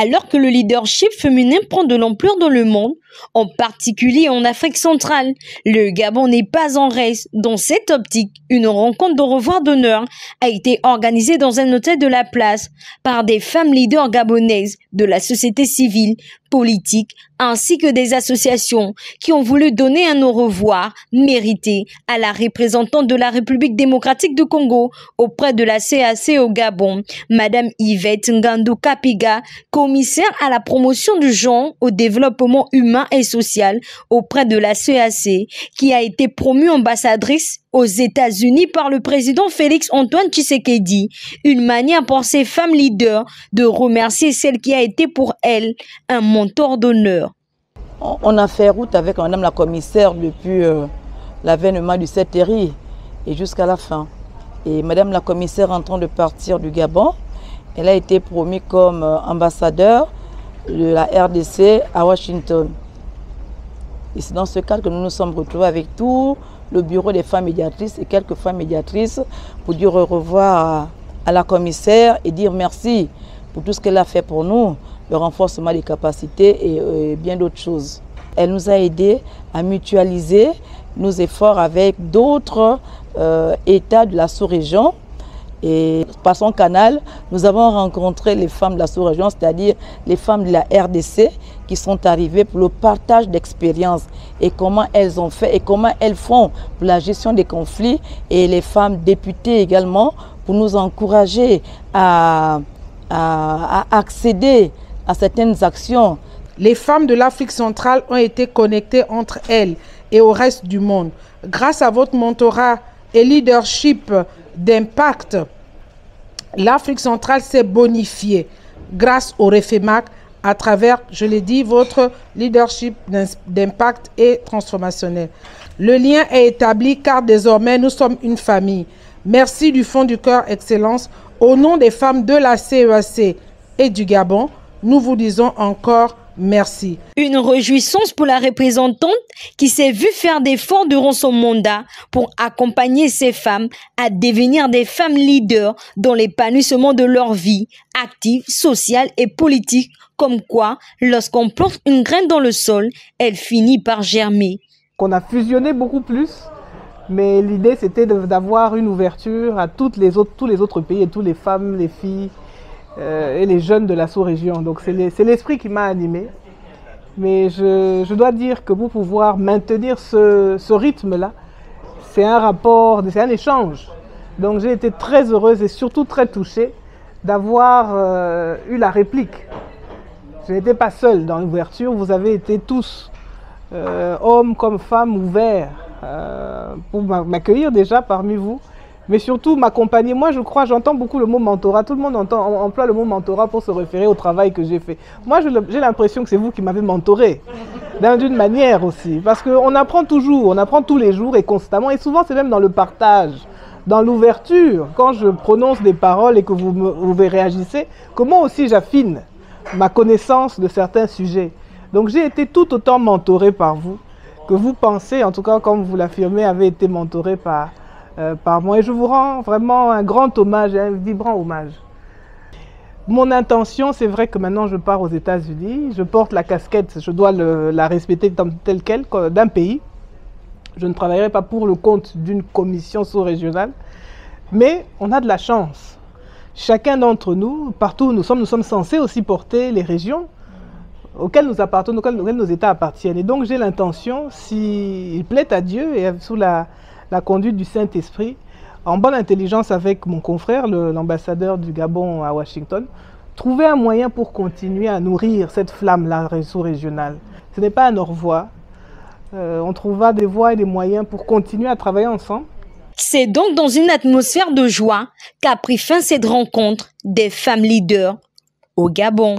Alors que le leadership féminin prend de l'ampleur dans le monde, en particulier en Afrique centrale, le Gabon n'est pas en reste. Dans cette optique, une rencontre de revoir d'honneur a été organisée dans un hôtel de la place par des femmes leaders gabonaises de la société civile, politique, ainsi que des associations qui ont voulu donner un au revoir mérité à la représentante de la République démocratique du Congo auprès de la CAC au Gabon, Madame Yvette Ngandou Kapiga, commissaire à la promotion du genre, au développement humain et social auprès de la CAC, qui a été promue ambassadrice aux États-Unis par le président Félix Antoine Tshisekedi. Une manière pour ces femmes leaders de remercier celle qui a été pour elles un mentor d'honneur. On a fait route avec Madame la commissaire depuis l'avènement du CETERI et jusqu'à la fin. Et Madame la commissaire en train de partir du Gabon, elle a été promue comme ambassadeur de la RDC à Washington. Et c'est dans ce cadre que nous nous sommes retrouvés avec tout le bureau des femmes médiatrices et quelques femmes médiatrices pour dire au revoir à la commissaire et dire merci pour tout ce qu'elle a fait pour nous, le renforcement des capacités et bien d'autres choses. Elle nous a aidés à mutualiser nos efforts avec d'autres États de la sous-région. Et par son canal, nous avons rencontré les femmes de la sous-région, c'est-à-dire les femmes de la RDC qui sont arrivées pour le partage d'expériences et comment elles ont fait et comment elles font pour la gestion des conflits, et les femmes députées également pour nous encourager à accéder à certaines actions. Les femmes de l'Afrique centrale ont été connectées entre elles et au reste du monde. Grâce à votre mentorat et leadership d'impact, l'Afrique centrale s'est bonifiée grâce au REFEMAC à travers, je l'ai dit, votre leadership d'impact et transformationnel. Le lien est établi car désormais nous sommes une famille. Merci du fond du cœur, Excellence. Au nom des femmes de la CEAC et du Gabon, nous vous disons encore merci. Une réjouissance pour la représentante qui s'est vue faire d'efforts durant son mandat pour accompagner ces femmes à devenir des femmes leaders dans l'épanouissement de leur vie active, sociale et politique. Comme quoi, lorsqu'on plante une graine dans le sol, elle finit par germer. On a fusionné beaucoup plus, mais l'idée c'était d'avoir une ouverture à tous les autres pays et toutes les femmes, les filles, et les jeunes de la sous-région. Donc c'est l'esprit qui m'a animé. Mais je dois dire que pour pouvoir maintenir ce rythme-là, c'est un rapport, c'est un échange. Donc j'ai été très heureuse et surtout très touchée d'avoir eu la réplique. Je n'étais pas seule dans l'ouverture, vous avez été tous, hommes comme femmes, ouverts pour m'accueillir déjà parmi vous. Mais surtout m'accompagner. Moi, je crois, j'entends beaucoup le mot mentorat. Tout le monde emploie le mot mentorat pour se référer au travail que j'ai fait. Moi, j'ai l'impression que c'est vous qui m'avez mentoré, d'une manière aussi. Parce qu'on apprend toujours, on apprend tous les jours et constamment. Et souvent, c'est même dans le partage, dans l'ouverture. Quand je prononce des paroles et que vous réagissez, que moi aussi j'affine ma connaissance de certains sujets. Donc, j'ai été tout autant mentoré par vous, que vous pensez, en tout cas, comme vous l'affirmez, avez été mentoré par moi. Et je vous rends vraiment un grand hommage, un vibrant hommage. Mon intention, c'est vrai que maintenant je pars aux États-Unis, je porte la casquette, je dois la respecter telle qu'elle, d'un pays. Je ne travaillerai pas pour le compte d'une commission sous-régionale, mais on a de la chance. Chacun d'entre nous, partout où nous sommes censés aussi porter les régions auxquelles nous appartenons, auxquelles nos États appartiennent. Et donc j'ai l'intention, s'il plaît à Dieu et sous la conduite du Saint-Esprit, en bonne intelligence avec mon confrère, l'ambassadeur du Gabon à Washington, trouver un moyen pour continuer à nourrir cette flamme-là sous-régionale. Ce n'est pas un au revoir. On trouvera des voies et des moyens pour continuer à travailler ensemble. C'est donc dans une atmosphère de joie qu'a pris fin cette rencontre des femmes leaders au Gabon.